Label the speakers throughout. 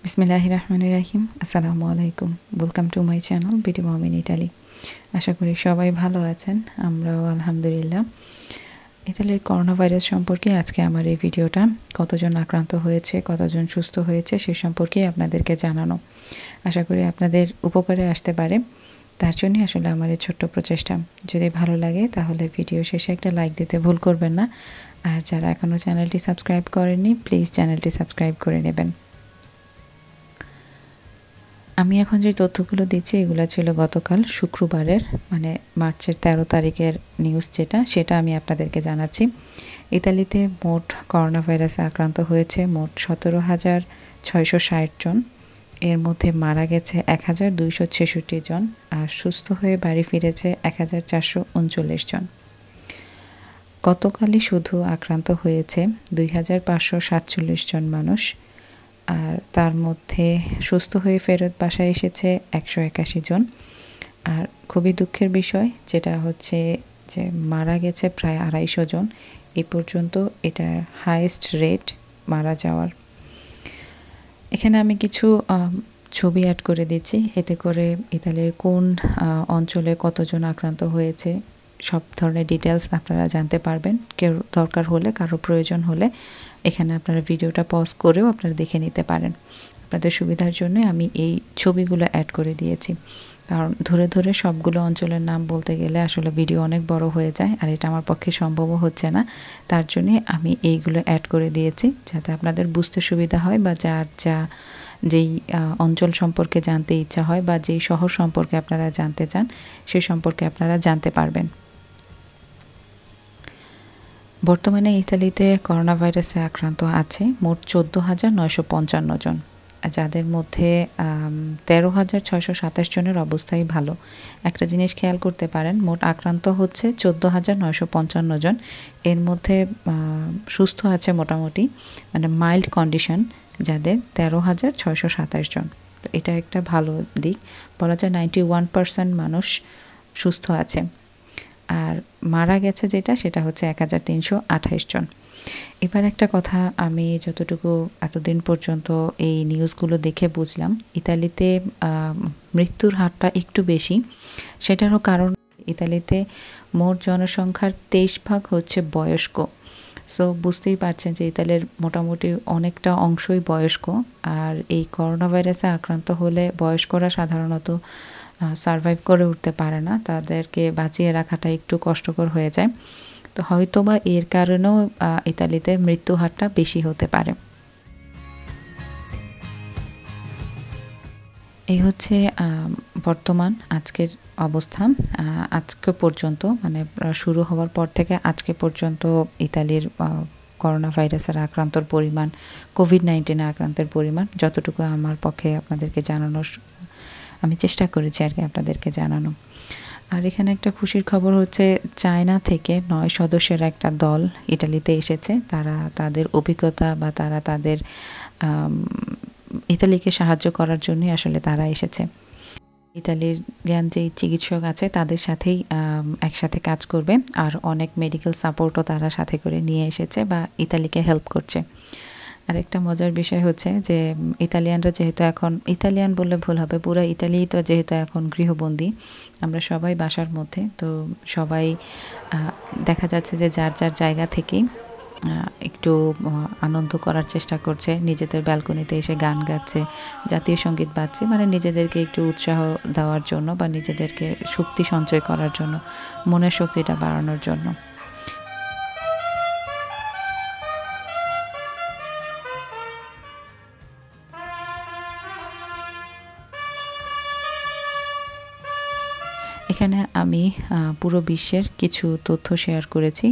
Speaker 1: বিসমিল্লাহিররহমানিররহিম। আসসালামু আলাইকুম। Welcome to my channel beauty mom in Italy. আশা করি সবাই ভালো আছেন। আমরাও আলহামদুলিল্লাহ। ইতালির করোনা ভাইরাস সম্পর্কে আজকে আমার এই ভিডিওটা। কতজন আক্রান্ত হয়েছে, কতজন সুস্থ হয়েছে সে সম্পর্কে আপনাদেরকে জানানো। আশা করি আপনাদের উপকারে আসতে পারে। তার জন্যই আসলে আমার এই ছোট্ট প্রচেষ্টা। যদি ভালো লাগে তাহলে ভিডিও শেষে একটা লাইক দিতে ভুল করবেন না। আর যারা এখনও চ্যানেলটি সাবস্ক্রাইব করেননি প্লিজ চ্যানেলটি সাবস্ক্রাইব করে নেবেন। আমি এখন যে তথ্যগুলো দিচ্ছি এগুলো ছিল গতকাল শুক্রবারের মানে মার্চের 13 তারিখের নিউজ সেটা আমি আপনাদেরকে জানাচ্ছি। ইতালিতে মোট করোনা ভাইরাসে আক্রান্ত হয়েছে মোট 17,660 জন। এর মধ্যে মারা গেছে 1,266 জন আর সুস্থ হয়ে বাড়ি ফিরেছে 1,439 জন। গতকালই শুধু আক্রান্ত হয়েছে 2,547 জন মানুষ। আর তার মধ্যে সুস্থ হয়ে ফেরত বাসায় এসেছে 181 জন। আর খুবই দুঃখের বিষয় যেটা হচ্ছে যে মারা গেছে প্রায় 250 জন। এই পর্যন্ত এটা হাইয়েস্ট রেট মারা যাওয়ার। এখানে আমি কিছু ছবি অ্যাড করে দিচ্ছি, এতে করে ইতালির কোন অঞ্চলে কতজন আক্রান্ত হয়েছে সব ধরনের ডিটেলস আপনারা জানতে পারবেন। কেউ দরকার হলে, কারো প্রয়োজন হলে এখানে আপনারা ভিডিওটা পজ করেও আপনারা দেখে নিতে পারেন। আপনাদের সুবিধার জন্য আমি এই ছবিগুলো অ্যাড করে দিয়েছি, কারণ ধরে ধরে সবগুলো অঞ্চলের নাম বলতে গেলে আসলে ভিডিও অনেক বড় হয়ে যায় আর এটা আমার পক্ষে সম্ভবও হচ্ছে না। তার জন্যে আমি এইগুলো অ্যাড করে দিয়েছি যাতে আপনাদের বুঝতে সুবিধা হয় বা যেই অঞ্চল সম্পর্কে জানতে ইচ্ছা হয় বা যেই শহর সম্পর্কে আপনারা জানতে চান সে সম্পর্কে আপনারা জানতে পারবেন। বর্তমানে ইতালিতে করোনা ভাইরাসে আক্রান্ত আছে মোট 14,955 জন, যাদের মধ্যে 13,627 জনের অবস্থাই ভালো। একটা জিনিস খেয়াল করতে পারেন, মোট আক্রান্ত হচ্ছে 14,955 জন। এর মধ্যে সুস্থ আছে মোটামুটি মানে মাইল্ড কন্ডিশন যাদের 13,627 জন। তো এটা একটা ভালো দিক, বলা যায় 91% মানুষ সুস্থ আছে। আর মারা গেছে সেটা হচ্ছে 1,328 জন। এবার একটা কথা, আমি যতটুকু এতদিন পর্যন্ত এই নিউজগুলো দেখে বুঝলাম, ইতালিতে মৃত্যুর হারটা একটু বেশি। সেটারও কারণ ইতালিতে মোট জনসংখ্যার 23% হচ্ছে বয়স্ক। সো বুঝতেই পারছেন যে ইতালির মোটামুটি অনেকটা অংশই বয়স্ক। আর এই করোনা ভাইরাসে আক্রান্ত হলে বয়স্করা সাধারণত সারভাইভ করে উঠতে পারে না, তাদেরকে বাঁচিয়ে রাখাটা একটু কষ্টকর হয়ে যায়। তো হয়তোবা এর কারণেও ইতালিতে মৃত্যু হারটা বেশি হতে পারে। এই হচ্ছে বর্তমান আজকের অবস্থা। আজকে পর্যন্ত মানে শুরু হওয়ার পর থেকে আজকে পর্যন্ত ইতালির করোনা ভাইরাসের আক্রান্তর পরিমাণ, কোভিড-19 আক্রান্তের পরিমাণ যতটুকু আমার পক্ষে আপনাদেরকে জানানোর আমি চেষ্টা করেছি আর কি আপনাদেরকে জানানো। আর এখানে একটা খুশির খবর হচ্ছে চায়না থেকে 9 সদস্যের একটা দল ইটালিতে এসেছে। তারা তাদের অভিজ্ঞতা বা তারা তাদের ইতালিকে সাহায্য করার জন্যই আসলে তারা এসেছে। ইতালিয়ান যেই চিকিৎসক আছে তাদের সাথেই একসাথে কাজ করবে। আর অনেক মেডিকেল সাপোর্টও তারা সাথে করে নিয়ে এসেছে বা ইতালিকে হেল্প করছে। আরেকটা মজার বিষয় হচ্ছে যে ইতালিয়ানরা যেহেতু এখন, ইতালিয়ান বললে ভুল হবে, পুরো ইতালি তো যেহেতু এখন গৃহবন্দী, আমরা সবাই বাসার মধ্যে, তো সবাই দেখা যাচ্ছে যে যার যার জায়গা থেকেই একটু আনন্দ করার চেষ্টা করছে। নিজেদের ব্যালকনিতে এসে গান গাচ্ছে, জাতীয় সঙ্গীত বাজছে, মানে নিজেদেরকে একটু উৎসাহ দেওয়ার জন্য বা নিজেদেরকে শক্তি সঞ্চয় করার জন্য, মনের শক্তিটা বাড়ানোর জন্য। এখানে আমি পুরো বিশ্বের কিছু তথ্য শেয়ার করেছি,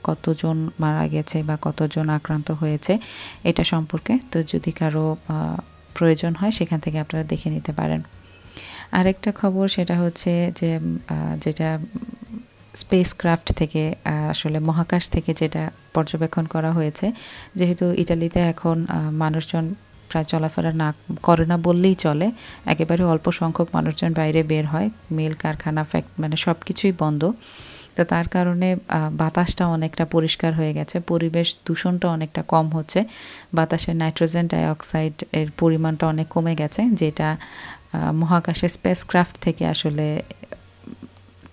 Speaker 1: কতজন মারা গেছে বা কতজন আক্রান্ত হয়েছে এটা সম্পর্কে। তো যদি কারো প্রয়োজন হয় সেখান থেকে আপনারা দেখে নিতে পারেন। আরেকটা খবর সেটা হচ্ছে যে যেটা স্পেসক্রাফট থেকে আসলে মহাকাশ থেকে যেটা পর্যবেক্ষণ করা হয়েছে, যেহেতু ইটালিতে এখন মানুষজন প্রায় চলাফেরা করে না বললেই চলে, একেবারে অল্প সংখ্যক মানুষজন বাইরে বের হয়, মিল কারখানা মানে সব কিছুই বন্ধ। তো তার কারণে বাতাসটা অনেকটা পরিষ্কার হয়ে গেছে, পরিবেশ দূষণটা অনেকটা কম হচ্ছে, বাতাসের নাইট্রোজেন ডাইঅক্সাইড এর পরিমাণটা অনেক কমে গেছে, যেটা মহাকাশে স্পেসক্রাফট থেকে আসলে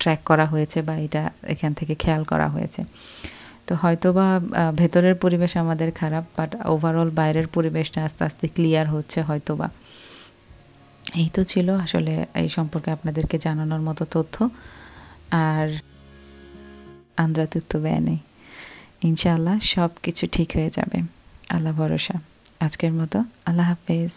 Speaker 1: ট্র্যাক করা হয়েছে বা এটা এখান থেকে খেয়াল করা হয়েছে। তো হয়তোবা ভেতরের পরিবেশ আমাদের খারাপ, বাট ওভারঅল বাইরের পরিবেশটা আস্তে আস্তে ক্লিয়ার হচ্ছে হয়তোবা। এই তো ছিল আসলে এই সম্পর্কে আপনাদেরকে জানানোর মতো তথ্য। আর আন্দ্রা তুত্তো বেনে, ইনশাআল্লাহ সব কিছু ঠিক হয়ে যাবে, আল্লাহ ভরসা। আজকের মতো আল্লাহ হাফেজ।